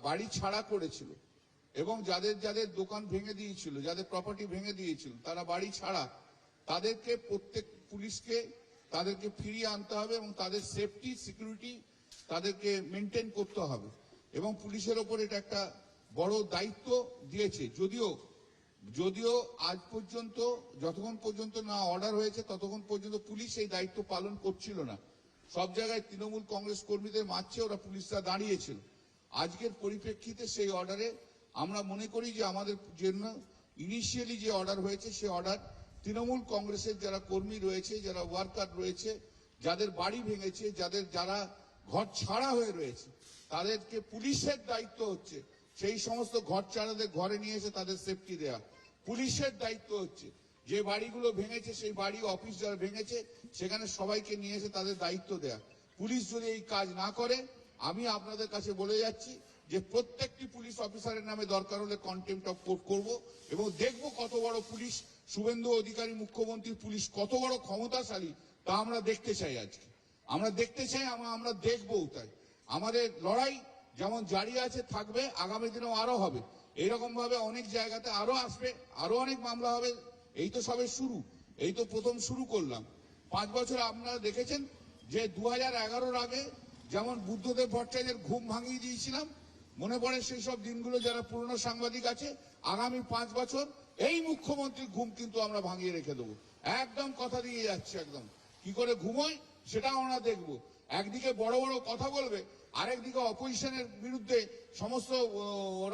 বাড়ি ছাড়া করেছিল এবং যাদের যাদের দোকান ভেঙে দিয়েছিল, যাদের প্রপার্টি ভেঙে দিয়েছিল, তারা বাড়ি ছাড়া, তাদেরকে প্রত্যেক পুলিশকে তাদেরকে ফিরিয়ে আনতে হবে এবং তাদের সেফটি সিকিউরিটি তাদেরকে মেনটেন করতে হবে এবং পুলিশের ওপর এটা একটা বড় দায়িত্ব দিয়েছে। যদিও আজ পর্যন্ত যতক্ষণ পর্যন্ত না অর্ডার হয়েছে ততক্ষণ পর্যন্ত পুলিশ এই দায়িত্ব পালন করছিল না। সব জায়গায় তৃণমূল কংগ্রেস কর্মীদের মারছে, ওরা পুলিশরা দাঁড়িয়েছিল। আজকের পরিপ্রেক্ষিতে সেই অর্ডারে আমরা মনে করি যে আমাদের জন্য ইনিশিয়ালি যে অর্ডার হয়েছে সে অর্ডার তৃণমূল কংগ্রেসের যারা কর্মী রয়েছে, যারা ওয়ার্কার রয়েছে, যাদের বাড়ি ভেঙেছে, যারা ঘর ছাড়া হয়ে রয়েছে, তাদেরকে পুলিশের দায়িত্ব হচ্ছে সেই সমস্ত ঘর ছাড়াদের ঘরে নিয়ে এসে তাদের সেফটি দেওয়া। পুলিশের দায়িত্ব হচ্ছে যে বাড়িগুলো ভেঙেছে সেই বাড়ি অফিস যারা ভেঙেছে সেখানে সবাইকে নিয়ে এসে তাদের দায়িত্ব দেয়া। পুলিশ যদি এই কাজ না করে, আমি আপনাদের কাছে বলে যাচ্ছি যে প্রত্যেকটি পুলিশ অফিসারের নামে দরকার হলে কন্টেম্প্ট অফ কোর্ট করব এবং দেখব কত বড় পুলিশ, শুভেন্দু অধিকারী মুখ্যমন্ত্রীর পুলিশ কত বড় ক্ষমতাশালী তা আমরা দেখতে চাই। আজকে আমরা দেখতে চাই, আমরা দেখবও। তাই আমাদের লড়াই যেমন জারি আছে, থাকবে, আগামী দিনেও আরো হবে। এইরকম ভাবে অনেক জায়গাতে আরো আসবে, আরো অনেক মামলা হবে। এই তো সবে শুরু, এই তো প্রথম শুরু করলাম। 5 বছর আপনারা দেখেছেন যে 2011-র আগে যেমন বুদ্ধদেব ভট্টাচার্যের ঘুম ভাঙিয়ে দিয়েছিলাম, মনে পড়ে সেই সব দিনগুলো। যারা পুরনো সাংবাদিক আছে, আগামী 5 বছর এই মুখ্যমন্ত্রীর ঘুম কিন্তু আমরা ভাঙিয়ে রেখে দেবো। একদম কথা দিয়ে যাচ্ছে, একদম কি করে ঘুমোয় সেটাও আমরা দেখবো। একদিকে বড় বড় কথা বলবে, আরেকদিকে অপোজিশনের বিরুদ্ধে সমস্ত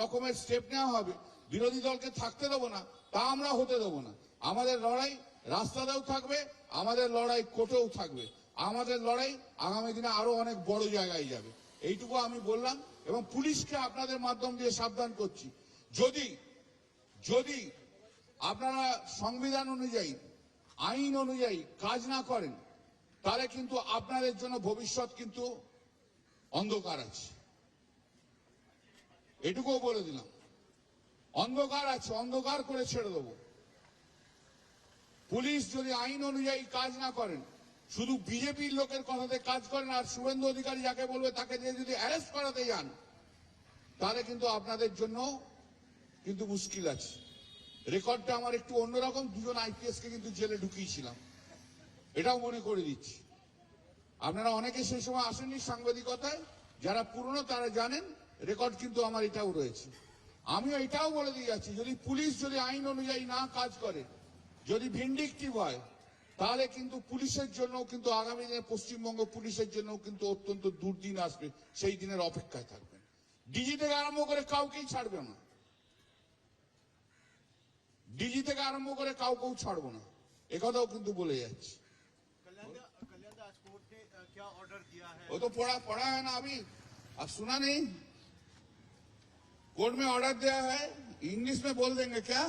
রকমের স্টেপ নেওয়া হবে। বিরোধী দলকে থাকতে দেবো না, তা আমরা হতে দেবো না। আমাদের লড়াই রাস্তাতেও থাকবে, আমাদের লড়াই কোর্টেও থাকবে, আমাদের লড়াই আগামী দিনে আরো অনেক বড় জায়গায় যাবে। এইটুকু আমি বললাম এবং পুলিশকে আপনাদের মাধ্যম দিয়ে সাবধান করছি, যদি আপনারা সংবিধান অনুযায়ী, আইন অনুযায়ী কাজ না করেন, তাহলে কিন্তু আপনাদের জন্য ভবিষ্যৎ কিন্তু অন্ধকার আছে। এটুকুও বলে দিলাম, অন্ধকার আছে, অন্ধকার করে ছেড়ে দেবো। পুলিশ যদি আইন অনুযায়ী কাজ না করেন, শুধু বিজেপির লোকের কথাতে কাজ করেন আর শুভেন্দু অধিকারী যাকে বলবে তাকে দিয়ে যদি অ্যারেস্ট করাতে যান, তাহলে কিন্তু আপনাদের জন্য কিন্তু মুশকিল আছে। রেকর্ডটা আমার একটু অন্যরকম, 2জন IPS কে কিন্তু জেলে ঢুকিয়েছিলাম, এটাও মনে করে দিচ্ছি। আপনারা অনেকে সেই সময় আসেননি সাংবাদিকতায়, যারা পুরনো তারা জানেন রেকর্ড কিন্তু আমার এটাও রয়েছে। আমিও এটাও বলে দিয়ে যাচ্ছি, যদি পুলিশ যদি আইন অনুযায়ী না কাজ করে, যদি ভিন্ডিকটিভ হয়, তাহলে কিন্তু পুলিশের জন্য কিন্তু আগামী দিনে পশ্চিমবঙ্গ পুলিশের জন্য কিন্তু অত্যন্ত দুর্দিন আসবে। সেই দিনের অপেক্ষায় থাকবেন। ডিজি থেকে আরম্ভ করে কাউকেই ছাড়বে না, ডিজি থেকে আরম্ভ করে কাউকেও ছাড়বো না, একথাও কিন্তু বলে যাচ্ছি। क्या ऑर्डर दिया है? वो तो पढ़ा है ना अभी, अब सुना नहीं? कोर्ट में ऑर्डर दिया है, इंग्लिश में बोल देंगे क्या?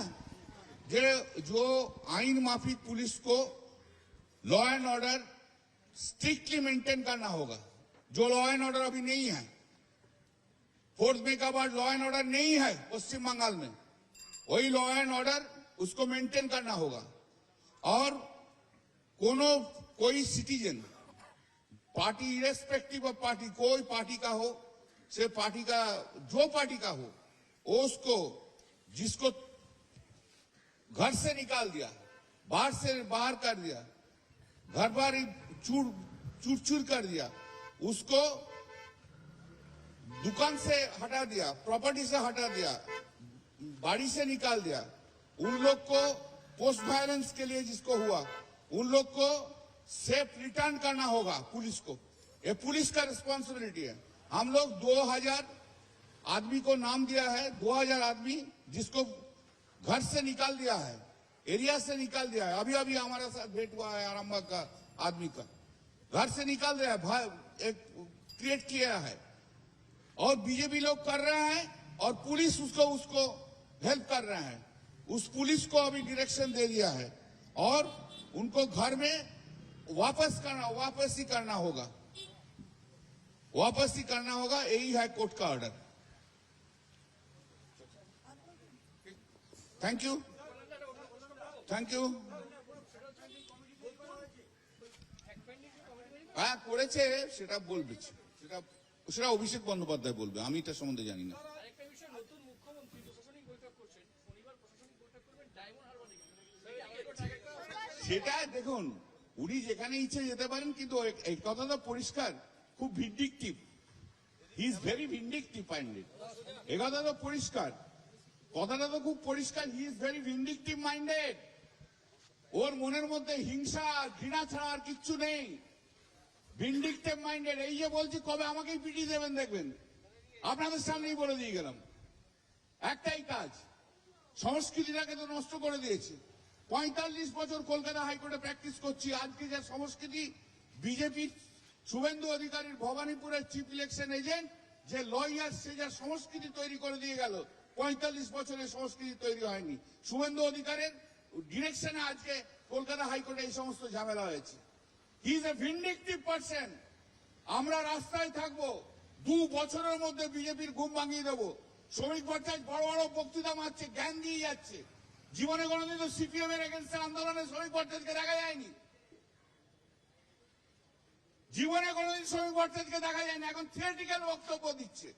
जो आइन माफिक पुलिस को law and order strictly maintain करना होगा। जो लॉ एंड ऑर्डर अभी नहीं है, 4 मई का बाद लॉ एंड ऑर्डर नहीं है पश्चिम बंगाल में, वही लॉ एंड ऑर्डर उसको मेंटेन करना होगा। और कोई citizen, party irrespective of party, कोई पार्टी का हो, से पार्टी का जो पार्टी का हो, उसको जिसको घर से निकाल दिया, बाहर से बाहर कर दिया, घर बार चूर कर दिया, उसको दुकान से हटा दिया, प्रॉपर्टी से हटा दिया, बाड़ी से निकाल दिया, उन लोग को पोस्ट वायलेंस के लिए जिसको हुआ, उन लोग को सेफ रिटर्न करना होगा पुलिस को। ये पुलिस का रिस्पॉन्सिबिलिटी है। हम लोग 2000 आदमी को नाम दिया है, 2000 आदमी जिसको घर से निकाल दिया है, एरिया से निकाल दिया है। अभी अभी हमारे साथ भेंट हुआ है आरामबाग का आदमी का, घर से निकाल दिया है, एक क्रिएट किया है। और बीजेपी लोग कर रहे हैं और पुलिस उसको हेल्प कर रहे हैं। उस पुलिस को अभी डायरेक्शन दे दिया है और उनको घर में वापस ही करना होगा, यही है कोर्ट का ऑर्डर। Thank you. হ্যাঁ করেছে, সেটা বলবে, সেটা অভিষেক বন্দ্যোপাধ্যায় বলবে, আমি এটা সম্বন্ধে জানি না। সেটা দেখুন, উনি যেখানে ইচ্ছে যেতে পারেন, কিন্তু এই কথাটা পরিষ্কার, খুব vindictive. He is very vindictive minded. এ কথা তো পরিষ্কার, কথাটা তো খুব পরিষ্কার। He is very vindictive minded. ওর মনের মধ্যে হিংসা আর ঘৃণা ছাড়া আর কিচ্ছু নেই। Vindictive minded. এই যে বলছি, কবে আমাকেই পিটিয়ে দেবেন দেখবেন। আপনাদের সামনেই বলে দিয়ে গেলাম, একটাই কাজ, সংস্কৃতিটাকে তো নষ্ট করে দিয়েছে। 45 বছর কলকাতা হাইকোর্টে প্র্যাকটিস করছি। আজকে যে সংস্কৃতি, বিজেপি শুভেন্দু অধিকারীর ভবানীপুরের চিফ ইলেকশন এজেন্ট, যে লয়ার, সে যা সংস্কৃতি তৈরি করে দিয়ে গেল, 45 বছরের সংস্কৃতি তৈরি হয়নি। শুভেন্দু অধিকারের ডিরেকশনে আজকে কলকাতা হাইকোর্টে এই সমস্ত ঝামেলা হয়েছে। He is a vindictive person. আমরা রাস্তায় থাকবো, 2 বছরের মধ্যে বিজেপির ঘুম ভাঙিয়ে দেবো। শ্রমিক ভট্টাচার্য বড় বড় বক্তৃতা মারছে, জ্ঞান দিয়ে যাচ্ছে। জীবনে কোনোদিন তো সিপিএম এর এগেনস্টে আন্দোলনে শ্রমিক ভট্টাচার্যকে দেখা যায়নি। জীবনে কোনোদিন শ্রমিক ভট্টাচার্যকে দেখা যায়নি। এখন থিওরিটিক্যাল বক্তব্য দিচ্ছে।